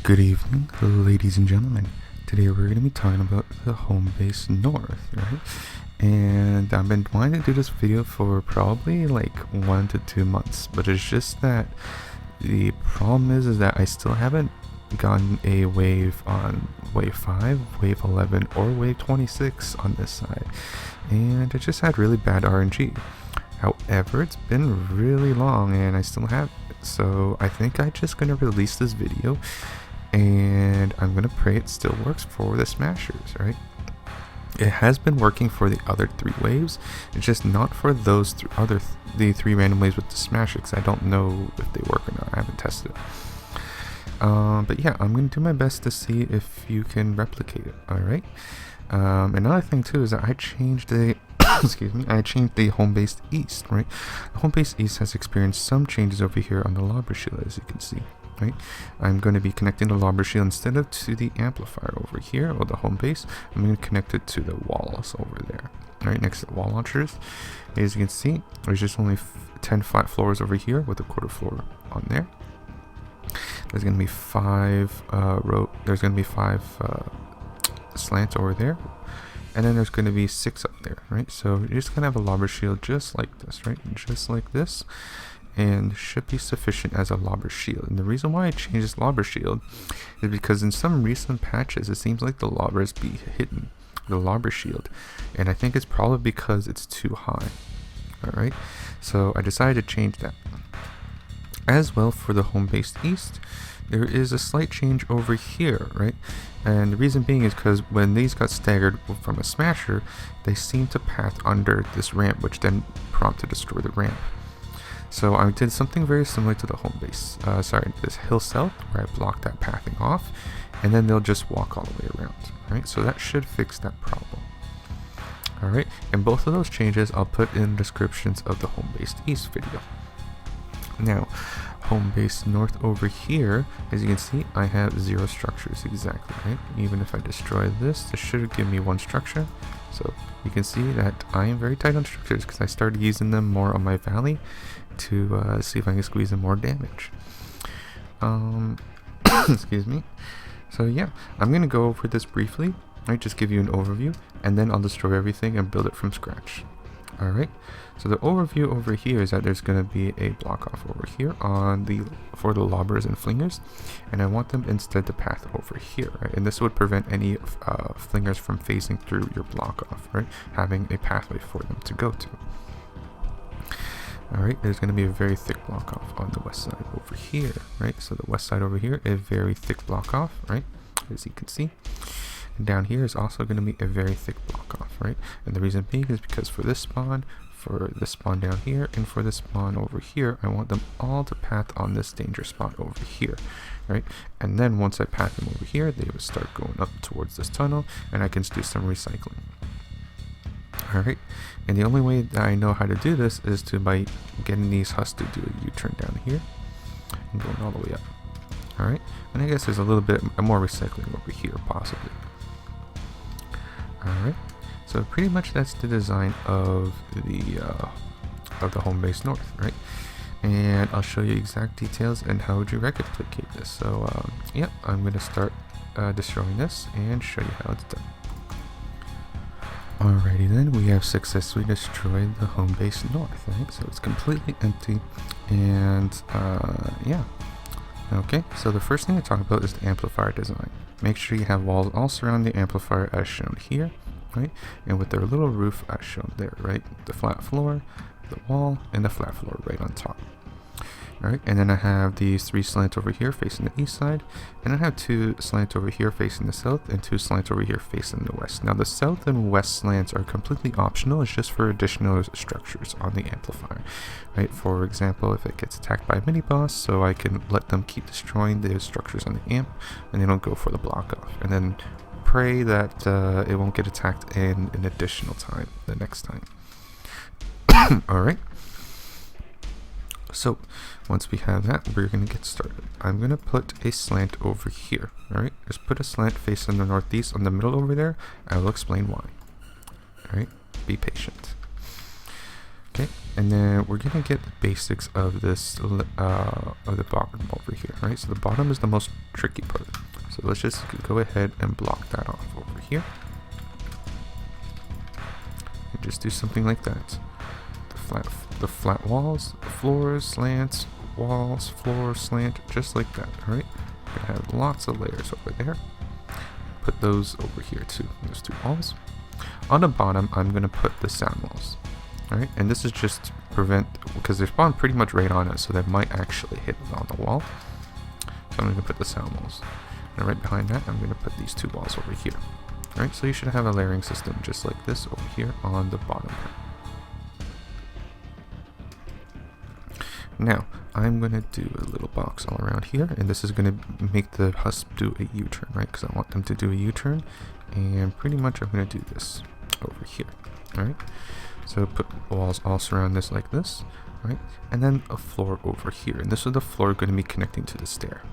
Good evening, ladies and gentlemen. Today we're going to be talking about the Homebase North, right? And I've been wanting to do this video for probably like 1 to 2 months, but it's just that the problem is that I still haven't gotten a wave on wave 5, wave 11, or wave 26 on this side, and it just had really bad RNG. However, it's been really long and I still have it, so I think I'm just going to release this video and I'm going to pray it still works for the smashers, right? It has been working for the other 3 waves, it's just not for those the 3 random waves with the smashers. I don't know if they work or not, I haven't tested it. But yeah, I'm going to do my best to see if you can replicate it, alright? Another thing too is that I changed the I changed the Homebase East, right? The Homebase East has experienced some changes over here on the lobber shield, as you can see, right? I'm going to be connecting the lobber shield instead of to the amplifier over here, or the Homebase. I'm going to connect it to the walls over there, right next to the wall launchers. As you can see, there's just only 10 flat floors over here with a quarter floor on there. There's going to be 5 slants over there. And then there's going to be 6 up there, right? So you're just going to have a lobber shield just like this, right? Just like this. And should be sufficient as a lobber shield. And the reason why I changed this lobber shield is because in some recent patches, it seems like the lobbers be hitting the lobber shield. And I think it's probably because it's too high. Alright, so I decided to change that. As well, for the Homebase East, there is a slight change over here, right? And the reason being is because when these got staggered from a smasher, they seem to path under this ramp, which then prompt to destroy the ramp. So I did something very similar to the Homebase, this hill south, where I blocked that pathing off, and then they'll just walk all the way around, right? So that should fix that problem. Alright, and both of those changes I'll put in the descriptions of the Homebase East video. Now, Homebase North over here, as you can see, I have 0 structures exactly, right? Even if I destroy this, this should give me 1 structure. So you can see that I am very tight on structures because I started using them more on my valley to see if I can squeeze in more damage. Excuse me. So yeah, I'm going to go over this briefly, right? Just give you an overview, and then I'll destroy everything and build it from scratch. Alright, so the overview over here is that there's going to be a block off over here for the lobbers and flingers, and I want them instead to path over here, right? And this would prevent any flingers from phasing through your block off, right? Having a pathway for them to go to. Alright, there's going to be a very thick block off on the west side over here, right? So the west side over here, a very thick block off, right? As you can see. And down here is also going to be a very thick block off, right? And the reason being is because for this spawn down here, and for this spawn over here, I want them all to path on this danger spot over here, right? And then once I path them over here, they would start going up towards this tunnel, and I can do some recycling. Alright, and the only way that I know how to do this is by getting these husks to do a U-turn down here, and going all the way up. Alright, and I guess there's a little bit more recycling over here, possibly. Alright, so pretty much that's the design of the Homebase North, right? And I'll show you exact details and how would you replicate this. So yeah, I'm going to start destroying this and show you how it's done. Alrighty then, we have successfully destroyed the Homebase North, right? So it's completely empty, and yeah. Okay, so the first thing to talk about is the amplifier design. Make sure you have walls all surrounding the amplifier as shown here, right? And with their little roof as shown there, right? The flat floor, the wall, and the flat floor right on top. Alright, and then I have these 3 slants over here facing the east side, and I have 2 slants over here facing the south, and 2 slants over here facing the west. Now the south and west slants are completely optional, it's just for additional structures on the amplifier, right? For example, if it gets attacked by a mini-boss, so I can let them keep destroying the structures on the amp, and they don't go for the block off, and then pray that it won't get attacked in an additional time the next time. Alright. So, once we have that, we're going to get started. I'm going to put a slant over here, alright? Just put a slant facing the northeast on the middle over there. I will explain why. Alright, be patient. Okay, and then we're gonna get the basics of this of the bottom over here, right? So the bottom is the most tricky part. So let's just go ahead and block that off over here. And just do something like that. The flat walls, floors, slants, walls, floor, slant, just like that. All right, we're gonna have lots of layers over there. Put those over here too. Those two walls. On the bottom, I'm gonna put the sound walls. Alright, and this is just to prevent, because they spawn pretty much right on it, so they might actually hit it on the wall. So I'm going to put the sound walls. And right behind that, I'm going to put these two walls over here. Alright, so you should have a layering system just like this over here on the bottom part. Now, I'm going to do a little box all around here, and this is going to make the husk do a U-turn, right? Because I want them to do a U-turn, and pretty much I'm going to do this over here. Alright. So put walls all surround this like this, right? And then a floor over here. And this is the floor going to be connecting to the stair.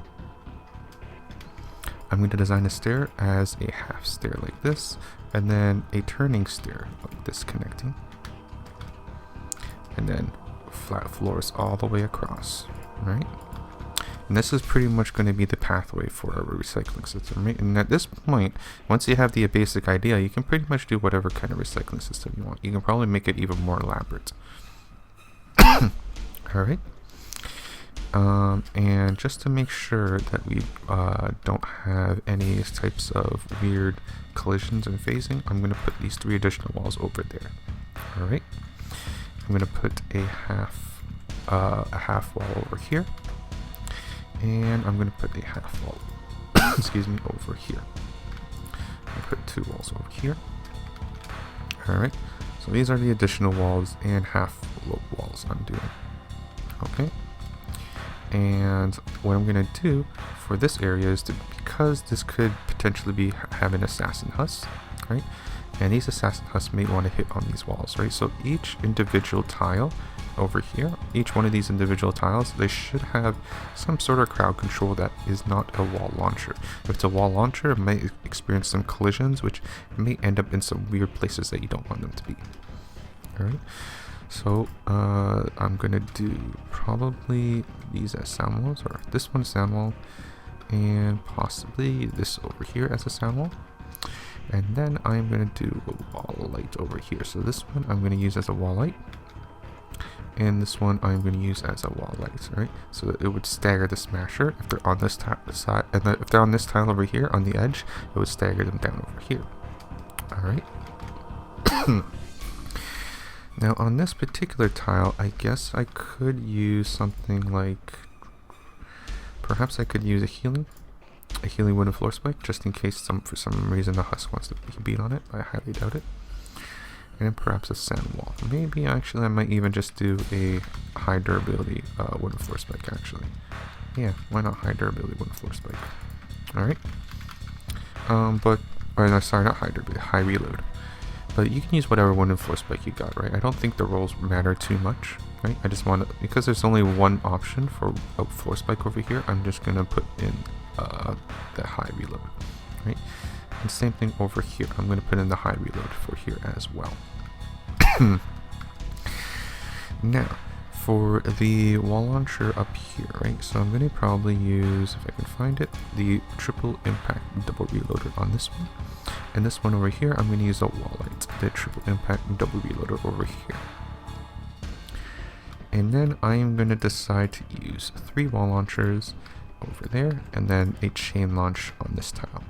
I'm going to design a stair as a half stair like this, and then a turning stair like this connecting. And then flat floors all the way across, right? And this is pretty much going to be the pathway for a recycling system, right? And at this point, once you have the basic idea, you can pretty much do whatever kind of recycling system you want. You can probably make it even more elaborate. Alright. And just to make sure that we don't have any types of weird collisions and phasing, I'm going to put these 3 additional walls over there. Alright. I'm going to put a half wall over here. And I'm going to put a half wall, excuse me, over here. I'll put 2 walls over here. Alright, so these are the additional walls and half walls I'm doing. Okay, and what I'm going to do for this area is because this could potentially be have an assassin husk, right? And these assassin husks may want to hit on these walls, right? So each individual tile over here, each one of these individual tiles, they should have some sort of crowd control that is not a wall launcher. If it's a wall launcher, it may experience some collisions, which may end up in some weird places that you don't want them to be. Alright, so I'm gonna do probably these as sound walls, or this one sound wall, and possibly this over here as a sound wall. And then I'm gonna do a wall light over here. So this one I'm gonna use as a wall light. And this one I'm going to use as a wall light, right? So that it would stagger the smasher if they're on this side, and then if they're on this tile over here on the edge, it would stagger them down over here. Alright. Now on this particular tile, I guess I could use something like, perhaps I could use a healing wooden floor spike, just in case for some reason the husk wants to be beat on it. I highly doubt it. And perhaps a sand wall. Maybe actually I might even just do a high durability wooden floor spike actually. Yeah, why not high durability wooden floor spike? Alright. Or no, sorry, not high durability, high reload. But you can use whatever wooden floor spike you got, right? I don't think the rolls matter too much, right? I just want to, because there's only one option for a floor spike over here, I'm just gonna put in the high reload, right? And same thing over here. I'm going to put in the high reload for here as well. Now, for the wall launcher up here, right? So I'm going to probably use, if I can find it, the triple impact double reloader on this one. And this one over here, I'm going to use a wall light, the triple impact double reloader over here. And then I am going to decide to use 3 wall launchers over there, and then a chain launch on this tile.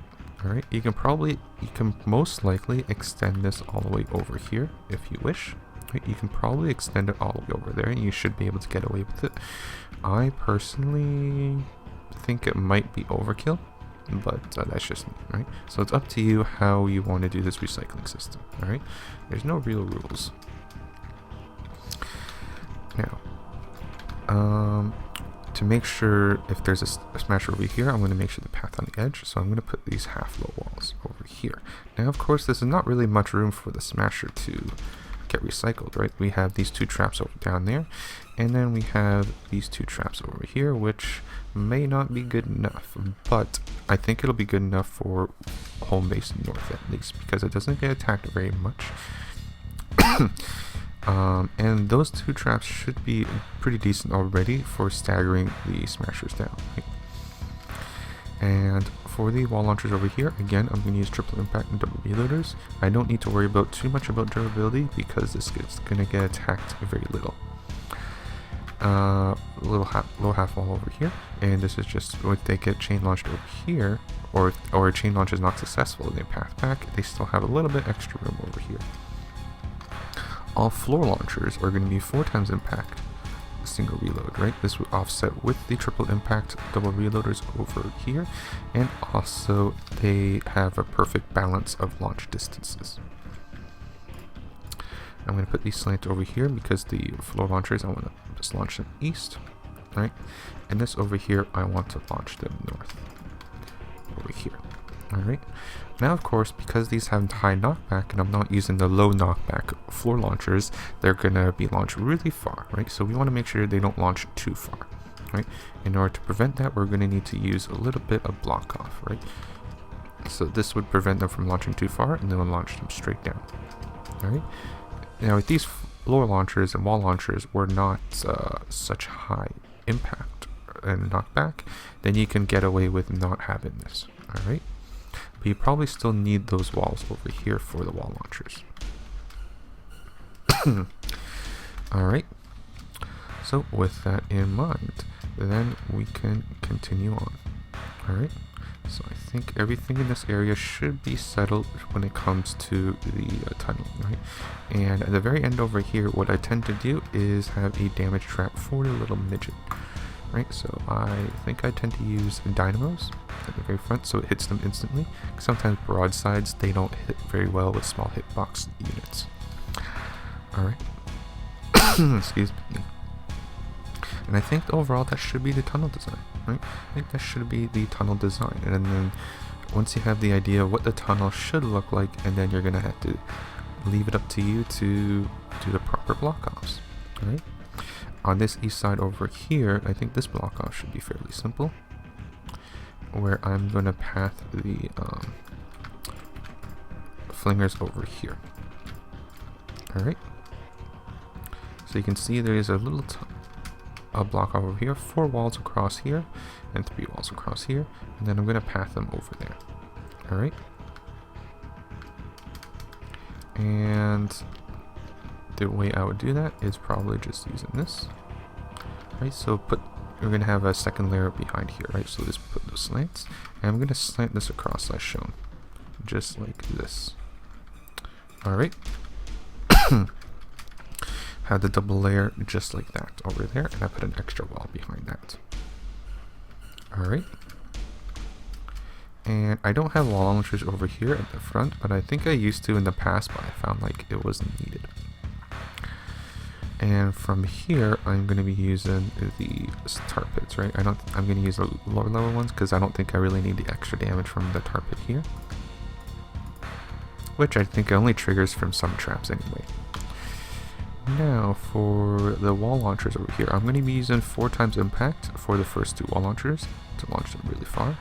Alright, you can most likely extend this all the way over here if you wish. Right? You can probably extend it all the way over there and you should be able to get away with it. I personally think it might be overkill, but that's just me, right? So it's up to you how you want to do this recycling system, alright? There's no real rules. Now, to make sure if there's a smasher over here, I'm going to make sure the path on the edge, so I'm going to put these half low walls over here. Now, of course, this is not really much room for the smasher to get recycled, right? We have these 2 traps over down there, and then we have these 2 traps over here, which may not be good enough, but I think it'll be good enough for Homebase North at least, because it doesn't get attacked very much. And those two traps should be pretty decent already for staggering the smashers down. Right? And for the wall launchers over here, again, I'm going to use triple impact and double reloaders. I don't need to worry about too much about durability because this is going to get attacked very little. Low half wall over here, and this is just if they get chain launched over here, or a chain launch is not successful and they path back, they still have a little bit extra room over here. All floor launchers are going to be 4 times impact, single reload, right? This would offset with the triple impact double reloaders over here, and also they have a perfect balance of launch distances. I'm going to put these slants over here because the floor launchers, I want to just launch them east, right? And this over here, I want to launch them north, over here, all right? Now, of course, because these have high knockback and I'm not using the low knockback floor launchers, they're going to be launched really far, right? So we want to make sure they don't launch too far, right? In order to prevent that, we're going to need to use a little bit of block off, right? So this would prevent them from launching too far, and then we'll launch them straight down, all right? Now, with these floor launchers and wall launchers were not such high impact and knockback, then you can get away with not having this, all right? But you probably still need those walls over here for the wall launchers. All right. So with that in mind, then we can continue on. All right. So I think everything in this area should be settled when it comes to the tunnel, right? And at the very end over here, what I tend to do is have a damage trap for the little midget, right? So I think I tend to use dynamos at the very front so it hits them instantly. Sometimes broadsides, they don't hit very well with small hitbox units. All right. Excuse me. And I think overall that should be the tunnel design, right? I think that should be the tunnel design. And then once you have the idea of what the tunnel should look like, and then you're gonna have to leave it up to you to do the proper block offs, right? On this east side over here, I think this block off should be fairly simple, where I'm gonna path the flingers over here. All right. So you can see there is a little a block over here, 4 walls across here, and 3 walls across here, and then I'm going to path them over there. All right. And the way I would do that is probably just using this. Right. So we're going to have a second layer behind here, right? So let's put those slants, and I'm going to slant this across as shown, just like this. All right. Had the double layer just like that over there, and I put an extra wall behind that. Alright. And I don't have wall launchers over here at the front, but I think I used to in the past, but I found like it wasn't needed. And from here, I'm going to be using the tar pits, right? I'm going to use the lower level ones because I don't think I really need the extra damage from the tar pit here, which I think only triggers from some traps anyway. Now for the wall launchers over here, I'm going to be using 4 times impact for the first 2 wall launchers to launch them really far.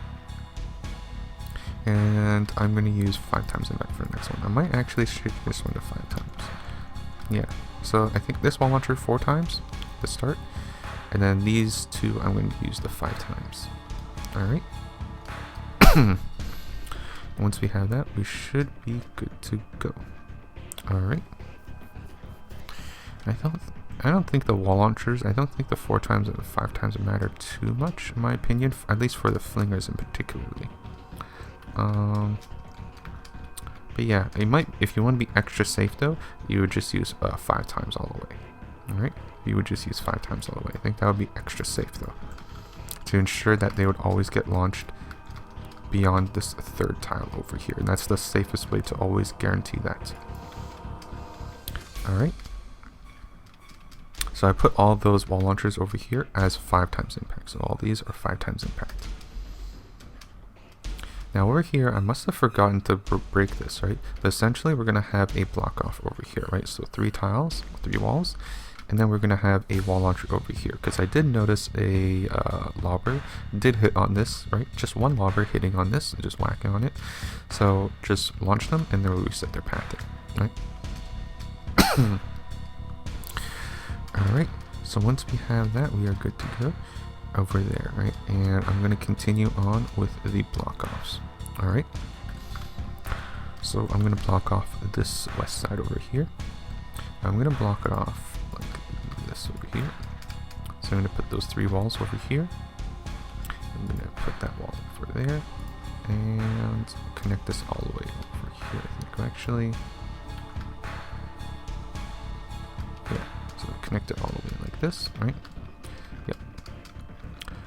And I'm going to use 5 times impact for the next one. I might actually shift this one to 5 times. Yeah, so I think this wall launcher 4 times to start. And then these 2, I'm going to use the 5 times. Alright. Once we have that, we should be good to go. Alright. I don't think the wall launchers, I don't think the 4 times and the 5 times matter too much, in my opinion, at least for the flingers in particularly. But yeah, it might, if you want to be extra safe though, you would just use 5 times all the way. Alright? You would just use 5 times all the way. I think that would be extra safe though, to ensure that they would always get launched beyond this 3rd tile over here, and that's the safest way to always guarantee that. Alright. So I put all those wall launchers over here as 5 times impact. So all these are 5 times impact. Now over here, I must have forgotten to break this, right? But essentially we're going to have a block off over here, right? So 3 tiles, 3 walls, and then we're going to have a wall launcher over here. Because I did notice a lobber did hit on this, right? Just one lobber hitting on this and just whacking on it. So just launch them and then we'll reset their pathing, right? Alright, so once we have that, we are good to go over there, right? And I'm going to continue on with the block offs. Alright, so I'm going to block off this west side over here. I'm going to block it off like this over here. So I'm going to put those 3 walls over here. I'm going to put that wall over there and connect this all the way over here, I think, actually. Yeah, so connect it all the way like this, right? Yep.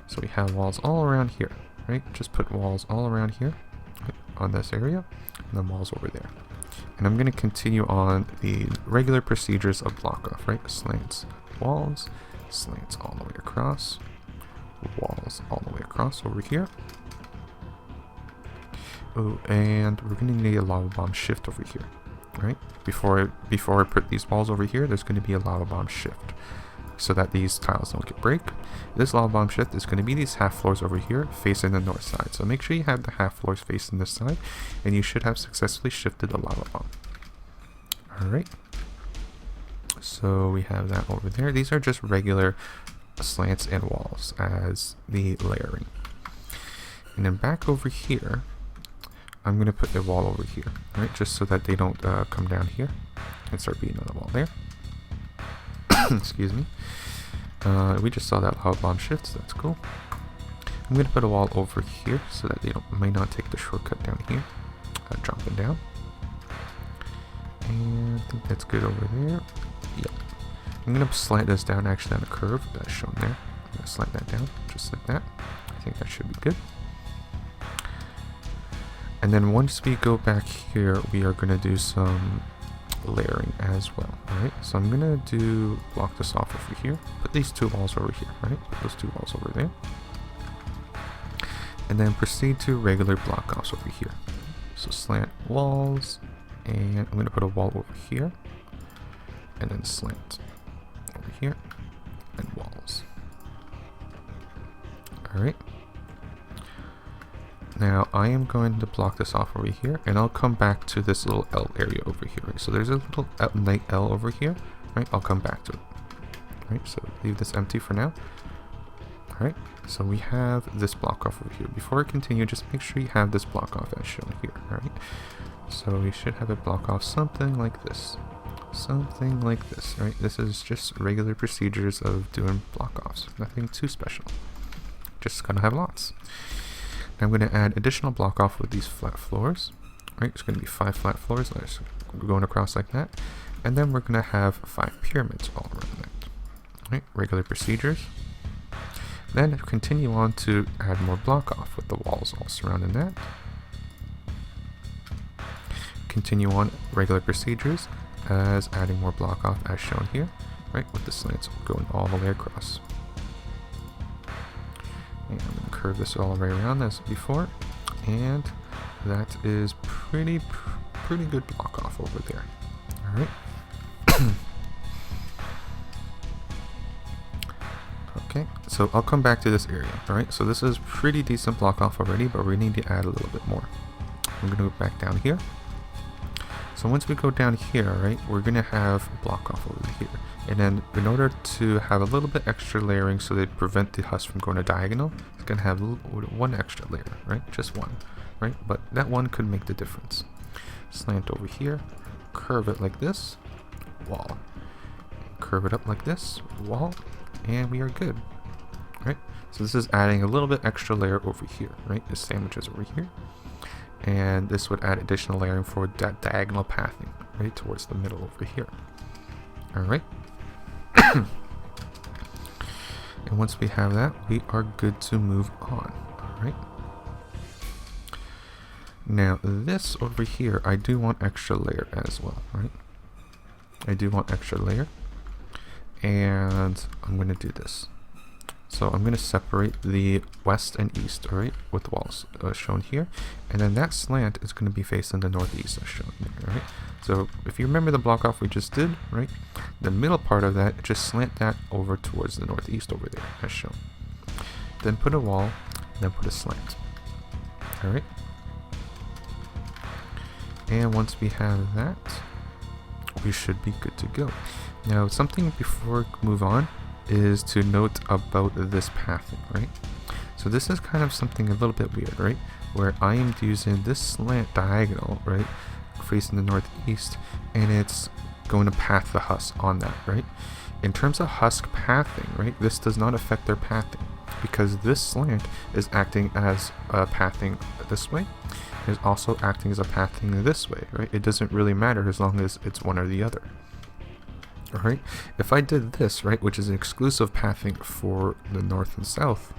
So we have walls all around here, right? Just put walls all around here, right, on this area, and then walls over there. And I'm going to continue on the regular procedures of block off, right? Slants, walls, slants all the way across, walls all the way across over here. Oh, and we're going to need a lava bomb shift over here, right? Before I put these walls over here, there's going to be a lava bomb shift so that these tiles don't get break. This lava bomb shift is going to be these half floors over here facing the north side. So make sure you have the half floors facing this side, and you should have successfully shifted the lava bomb. Alright. So we have that over there. These are just regular slants and walls as the layering. And then back over here, I'm going to put the wall over here, right? Just so that they don't come down here and start beating on the wall there. Excuse me. We just saw that lava bomb shift, so that's cool. I'm going to put a wall over here so that they may not take the shortcut down here, dropping down. And I think that's good over there. Yep. I'm going to slant this down actually on a curve that's shown there. I'm going to slant that down just like that. I think that should be good. And then once we go back here, we are going to do some layering as well, right? So I'm going to block this off over here. Put these 2 walls over here, right? Put those 2 walls over there. And then proceed to regular block offs over here. So slant walls, and I'm going to put a wall over here, and then slant over here, and walls. Alright. Now I am going to block this off over here, and I'll come back to this little L area over here. Right? So there's a little night L over here, right? I'll come back to it. Right, so leave this empty for now. Alright, so we have this block off over here. Before I continue, just make sure you have this block off as shown here. Alright, so we should have it block off something like this. Something like this, right? This is just regular procedures of doing block offs. Nothing too special. Just gonna have lots. I'm going to add additional block off with these flat floors. Right, it's going to be 5 flat floors going across like that. And then we're going to have 5 pyramids all around that. Right, regular procedures. Then continue on to add more block off with the walls all surrounding that. Continue on regular procedures as adding more block off as shown here. Right, with the slants going all the way across. And I'm going to curve this all the way around as before, and that is pretty good block off over there. All right. Okay, so I'll come back to this area. All right, so this is pretty decent block off already, but we need to add a little bit more. I'm going to go back down here. So once we go down here, right, we're going to have block off over here. And then in order to have a little bit extra layering so they prevent the husk from going to diagonal, it's going to have one extra layer, right? Just one, right? But that one could make the difference. Slant over here, curve it like this, wall. Curve it up like this, wall, and we are good, right? So this is adding a little bit extra layer over here, right? This sandwiches over here. And this would add additional layering for that diagonal pathing, right? Towards the middle over here. All right. And once we have that, we are good to move on. Alright. Now this over here, I do want extra layer as well, right? I do want extra layer. And I'm going to do this. So I'm going to separate the west and east, alright, with the walls shown here. And then that slant is going to be facing the northeast as shown here, right? So if you remember the block off we just did, right? The middle part of that, just slant that over towards the northeast over there as shown. Then put a wall, then put a slant. Alright. And once we have that, we should be good to go. Now, something before we move on is to note about this pathing, right? So this is kind of something a little bit weird, right? Where I am using this slant diagonal, right, facing the northeast, and it's going to path the husk on that, right? In terms of husk pathing, right, this does not affect their pathing because this slant is acting as a pathing this way. It is also acting as a pathing this way, right? It doesn't really matter as long as it's one or the other. Alright, if I did this, right, which is an exclusive pathing for the north and south,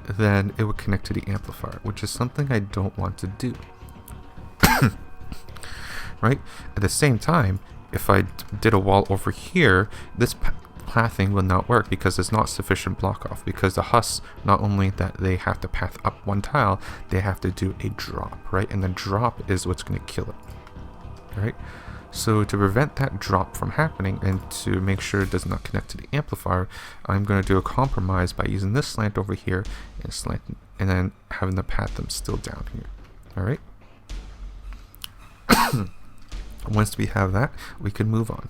then it would connect to the amplifier, which is something I don't want to do. Right? At the same time, if I did a wall over here, this pathing will not work because there's not sufficient block off, because the husks, not only that they have to path up one tile, they have to do a drop, right? And the drop is what's going to kill it. Right? So to prevent that drop from happening and to make sure it does not connect to the amplifier, I'm going to do a compromise by using this slant over here and slant, and then having the path them still down here. Alright? Once we have that, we can move on.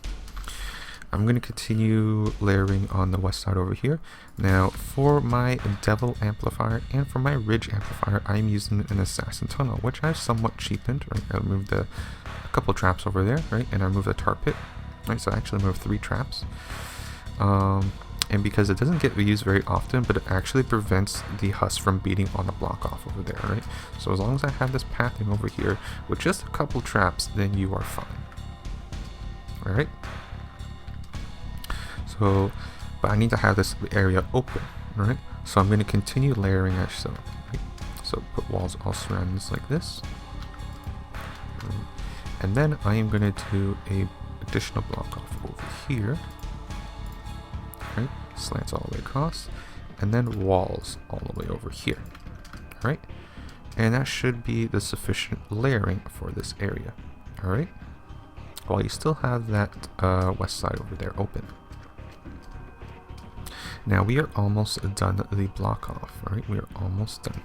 I'm going to continue layering on the west side over here. Now, for my Devil amplifier and for my Ridge amplifier, I'm using an Assassin tunnel, which I've somewhat cheapened. Right? I removed a couple traps over there, right? And I removed a tar pit. Right? So I actually removed 3 traps. And because it doesn't get used very often, but it actually prevents the husk from beating on the block off over there, right? So as long as I have this pathing over here with just a couple traps, then you are fine. Alright? So, but I need to have this area open, right? So I'm going to continue layering as so, right? So put walls all surrounding this like this. And then I am going to do a additional block off over here. Right? Slants all the way across. And then walls all the way over here. Alright? And that should be the sufficient layering for this area. Alright? While you still have that west side over there open. Now we are almost done the block off, right? We are almost done.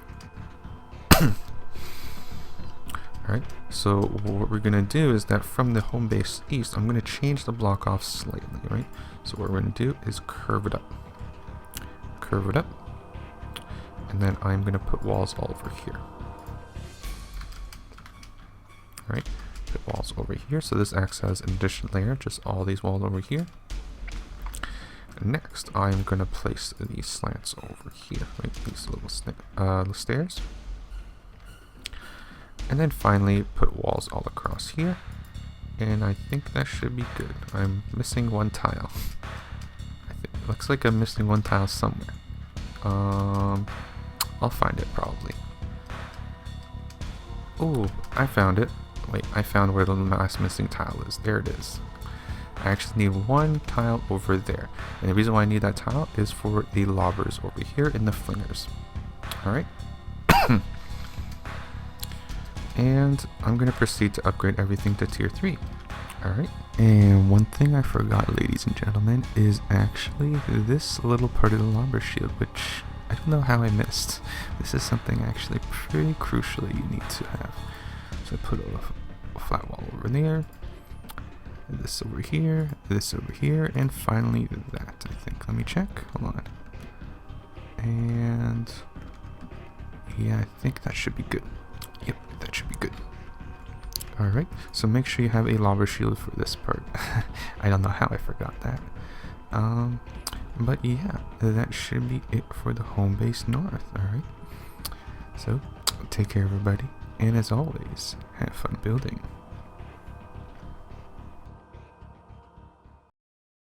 Alright, so what we're going to do is that from the home base east, I'm going to change the block off slightly, right? So what we're going to do is curve it up. Curve it up. And then I'm going to put walls all over here. Alright, put walls over here. So this acts as an additional layer, just all these walls over here. Next, I'm going to place these slants over here, right? These little stairs. And then finally, put walls all across here. And I think that should be good. I'm missing one tile. It looks like I'm missing one tile somewhere. I'll find it probably. Oh, I found it. Wait, I found where the last missing tile is. There it is. I actually need one tile over there. And the reason why I need that tile is for the lobbers over here and the flingers. Alright? And I'm going to proceed to upgrade everything to tier 3. Alright? And one thing I forgot, ladies and gentlemen, is actually this little part of the lobber shield, which I don't know how I missed. This is something actually pretty crucial that you need to have. So I put a flat wall over there. This over here, and finally that, I think. Let me check. Hold on. And yeah, I think that should be good. Yep, that should be good. Alright, so make sure you have a lobber shield for this part. I don't know how I forgot that. But yeah, that should be it for the home base north, alright? So, take care everybody, and as always, have fun building.